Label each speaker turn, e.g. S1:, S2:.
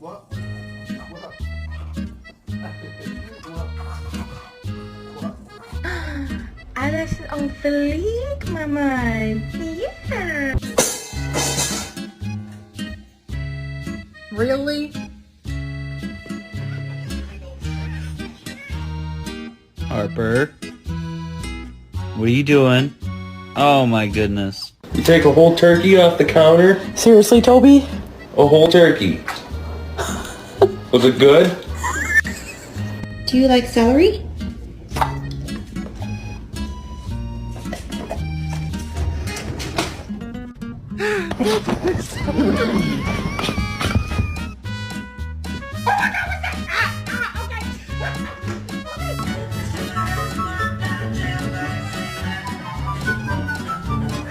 S1: What? What?
S2: Alles ist auch verliebt, Mama. Yeah.
S3: Really?
S4: Harper, what are you doing? Oh my goodness.
S5: You take a whole turkey off the counter?
S3: Seriously, Toby?
S5: A whole turkey. Was it good?
S6: Do you like celery?